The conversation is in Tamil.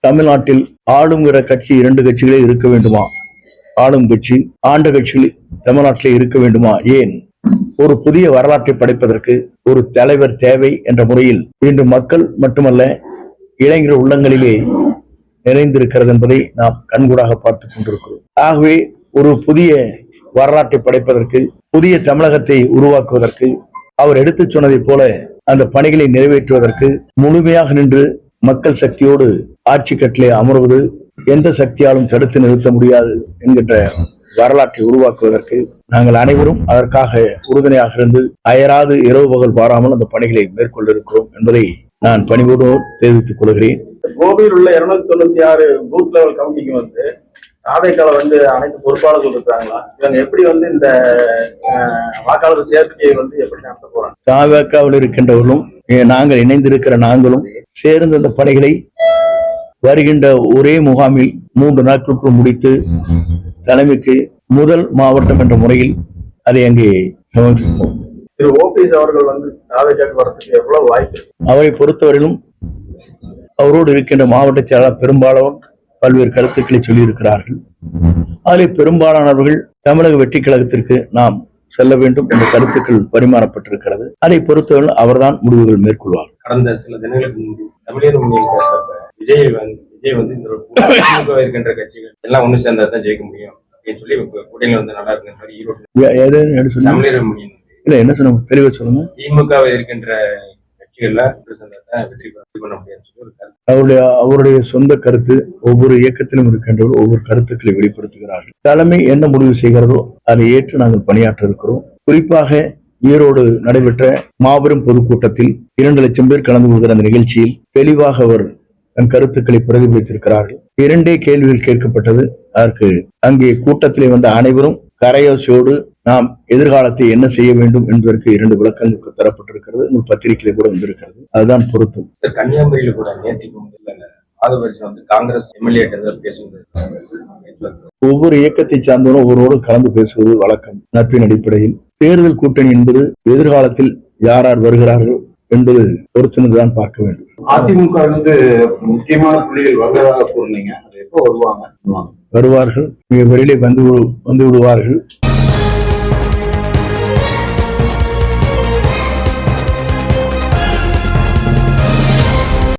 தமிழ்நாட்டில் ஆளுங்கிற கட்சி 2 கட்சிகளே இருக்க வேண்டுமா? ஆளும் கட்சி ஆண்ட கட்சிகள் தமிழ்நாட்டிலே இருக்க வேண்டுமா? ஏன்? ஒரு புதிய வரலாற்றை படைப்பதற்கு ஒரு தலைவர் தேவை என்ற முறையில் இன்று மக்கள் மட்டுமல்ல இளைஞர் உள்ளங்களிலே நிறைந்திருக்கிறது என்பதை நாம் கண்கூடாக பார்த்துக் கொண்டிருக்கிறோம். ஆகவே ஒரு புதிய வரலாற்றை படைப்பதற்கு, புதிய தமிழகத்தை உருவாக்குவதற்கு, அவர் எடுத்துச் சொன்னதைப் போல அந்த பணிகளை நிறைவேற்றுவதற்கு முழுமையாக நின்று மக்கள் சக்தியோடு ஆட்சி கட்டிலே அமர்வது எந்த சக்தியாலும் தடுத்து நிறுத்த முடியாது என்கின்ற வரலாற்றை உருவாக்குவதற்கு நாங்கள் அனைவரும் அதற்காக உறுதுணையாக இருந்து அயராது இரவு பகல் பாராமல் அந்த பணிகளை மேற்கொள்ள இருக்கிறோம் என்பதை நான் பணிவோடு தெரிவித்துக் கொள்கிறேன். கோவையில் உள்ள 296 பூத் லெவல் கமிட்டிக்கு தாவேக்கால அனைத்து பொறுப்பாளர்கள் இருக்காங்களா? இவங்க எப்படி இந்த வாக்காளர் சேர்க்கையை எப்படி நடத்த போறாங்க? தாவேக்காவில் இருக்கின்றவர்களும் நாங்கள் இணைந்திருக்கிற நாங்களும் சேர்ந்து அந்த பணிகளை வருகின்ற ஒரே முகாமில் 3 நாட்களுக்குள் முடித்து தலைமைக்கு முதல் மாவட்டம் என்ற முறையில் அதை அங்கே சமர்ப்பிப்போம். திரு ஓபிஎஸ் அவர்கள் தாவேக்காவுக்கு வரதுக்கு எவ்வளவு வாய்ப்பு? அவரை பொறுத்தவரையிலும் அவரோடு இருக்கின்ற மாவட்ட செயலாளர் பெரும்பாலும் பல்வேறு கருத்துக்களை சொல்லியிருக்கிறார்கள். அதில் பெரும்பாலானவர்கள் தமிழக வெற்றி கழகத்திற்கு நாம் செல்ல வேண்டும் என்ற கருத்துக்கள் பரிமாறப்பட்டிருக்கிறது. அதை பொறுத்தவரை அவர்தான் முடிவுகள் மேற்கொள்வார். கடந்த சில தினங்களுக்கு முன்பு தமிழர் விஜய் இருக்கின்ற கட்சிகள் எல்லாம் ஒண்ணு சேர்ந்தாதான் ஜெயிக்க முடியும் அப்படின்னு சொல்லி கூட்டணியில் நல்லா இருக்கு ஈரோடு தமிழர் இல்ல என்ன சொன்ன தெளிவா சொல்லுங்க. திமுக இருக்கின்ற கட்சிகள்ல வெற்றி பண்ண முடியாதுன்னு சொல்லி அவருடைய சொந்த கருத்து. ஒவ்வொரு இயக்கத்திலும் இருக்கின்றவர்கள் ஒவ்வொரு கருத்துக்களை வெளிப்படுத்துகிறார்கள். தலைமை என்ன முடிவு செய்கிறதோ அதை ஏற்று நாங்கள் பணியாற்ற இருக்கிறோம். குறிப்பாக ஈரோடு நடைபெற்ற மாபெரும் பொதுக்கூட்டத்தில் 2 லட்சம் பேர் கலந்து கொள்கிற அந்த நிகழ்ச்சியில் தெளிவாக அவர் தன் கருத்துக்களை பிரதிபலித்திருக்கிறார்கள். 2 கேள்விகள் கேட்கப்பட்டது. அதற்கு அங்கே கூட்டத்திலே வந்த அனைவரும் கரையோசையோடு நாம் எதிர்காலத்தை என்ன செய்ய வேண்டும் என்பதற்கு 2 விளக்கங்கள் தரப்பட்டிருக்கிறது. பத்திரிகையில கூட வந்திருக்கிறது. அதுதான் பொருத்தம். கன்னியாகுமரியில கூட நேற்றுக்கு காங்கிரஸ் எம்எல்ஏ ஒவ்வொரு இயக்கத்தை சார்ந்தவரும் ஒவ்வொருவரோடு கலந்து பேசுவது வழக்கம். நட்பின் அடிப்படையில் தேர்தல் கூட்டணி என்பது எதிர்காலத்தில் யார் யார் வருகிறார்கள் என்பது பொறுத்திருந்துதான் பார்க்க வேண்டும். அதிமுக முக்கியமான புள்ளிகள் வருவதாக கூறினீங்க. எப்போ வருவார்கள்? மிக விரைவில் வந்து விடுவார்கள்.